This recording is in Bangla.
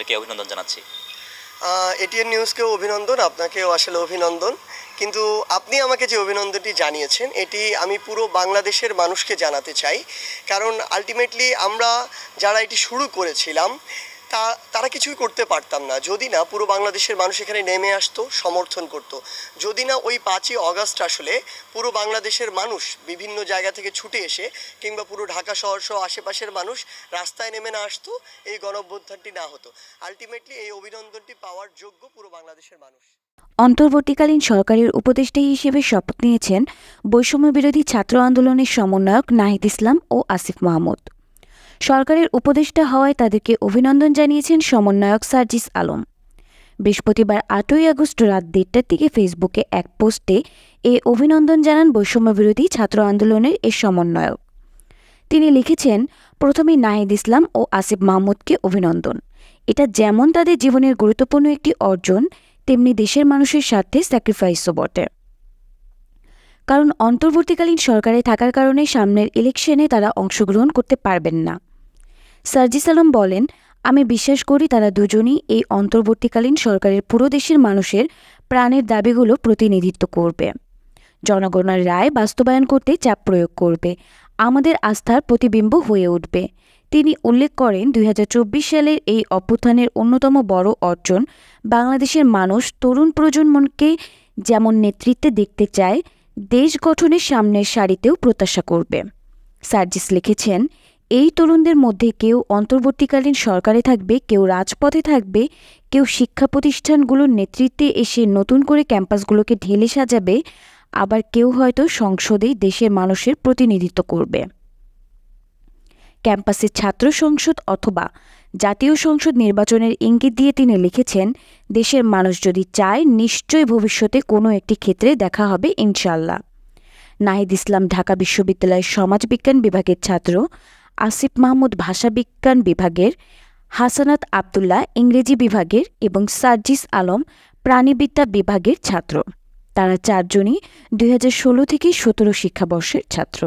আপনাকে অভিনন্দন জানাচ্ছি। এটিএন নিউজকেও অভিনন্দন, আপনাকেও আসলে অভিনন্দন। কিন্তু আপনি আমাকে যে অভিনন্দনটি জানিয়েছেন এটি আমি পুরো বাংলাদেশের মানুষকে জানাতে চাই। কারণ আলটিমেটলি আমরা যারা এটি শুরু করেছিলাম তারা কিছুই করতে পারতাম না যদি না পুরো বাংলাদেশের মানুষ এখানে নেমে আসতো, সমর্থন করত। যদি না ওই 5ই অগাস্ট আসলে পুরো বাংলাদেশের মানুষ বিভিন্ন জায়গা থেকে ছুটে এসে কিংবা পুরো ঢাকা শহর সহ আশেপাশের মানুষ রাস্তায় নেমে না আসতো, এই গণঅভ্যুত্থানটি না হতো। আলটিমেটলি এই অভিনন্দনটি পাওয়ার যোগ্য পুরো বাংলাদেশের মানুষ। অন্তর্বর্তীকালীন সরকারের উপদেষ্টা হিসেবে শপথ নিয়েছেন বৈষম্যবিরোধী ছাত্র আন্দোলনের সমন্বয়ক নাহিদ ইসলাম ও আসিফ মাহমুদ। সরকারের উপদেষ্টা হওয়ায় তাদেরকে অভিনন্দন জানিয়েছেন সমন্বয়ক সার্জিস আলম। বৃহস্পতিবার 8ই আগস্ট রাত 1টার দিকে ফেসবুকে এক পোস্টে এ অভিনন্দন জানান বৈষম্যবিরোধী ছাত্র আন্দোলনের এ সমন্বয়ক। তিনি লিখেছেন, প্রথমে নাহিদ ইসলাম ও আসিফ মাহমুদকে অভিনন্দন। এটা যেমন তাদের জীবনের গুরুত্বপূর্ণ একটি অর্জন, তেমনি দেশের মানুষের স্বার্থে স্যাক্রিফাইসও বটে। কারণ অন্তর্বর্তীকালীন সরকারে থাকার কারণে সামনের ইলেকশনে তারা অংশগ্রহণ করতে পারবেন না। সার্জিস আলম বলেন, আমি বিশ্বাস করি তারা দুজনই এই অন্তর্বর্তীকালীন সরকারের পুরো দেশের মানুষের প্রাণের দাবিগুলো প্রতিনিধিত্ব করবে, জনগণের রায় বাস্তবায়ন করতে চাপ প্রয়োগ করবে, আমাদের আস্থার প্রতিবিম্ব হয়ে উঠবে। তিনি উল্লেখ করেন, 2024 সালের এই অভ্যুত্থানের অন্যতম বড় অর্জন বাংলাদেশের মানুষ তরুণ প্রজন্মকে যেমন নেতৃত্বে দেখতে চায়, দেশ গঠনের সামনের সারিতেও প্রত্যাশা করবে। সার্জিস লিখেছেন, এই তরুণদের মধ্যে কেউ অন্তর্বর্তীকালীন সরকারে থাকবে, কেউ রাজপথে থাকবে, কেউ শিক্ষা প্রতিষ্ঠানগুলোর নেতৃত্বে এসে নতুন করে ক্যাম্পাসগুলোকে ঢেলে সাজাবে, আবার কেউ হয়তো সংসদেই দেশের মানুষের প্রতিনিধিত্ব করবে। ক্যাম্পাসে ছাত্র সংসদ অথবা জাতীয় সংসদ নির্বাচনের ইঙ্গিত দিয়ে তিনি লিখেছেন, দেশের মানুষ যদি চায় নিশ্চয়ই ভবিষ্যতে কোনো একটি ক্ষেত্রে দেখা হবে ইনশাল্লাহ। নাহিদ ইসলাম ঢাকা বিশ্ববিদ্যালয়ের সমাজবিজ্ঞান বিভাগের ছাত্র, আসিফ মাহমুদ ভাষাবিজ্ঞান বিভাগের, হাসানাত আবদুল্লাহ ইংরেজি বিভাগের এবং সার্জিস আলম প্রাণীবিদ্যা বিভাগের ছাত্র। তারা 4জনই 2016 থেকে 17 শিক্ষাবর্ষের ছাত্র।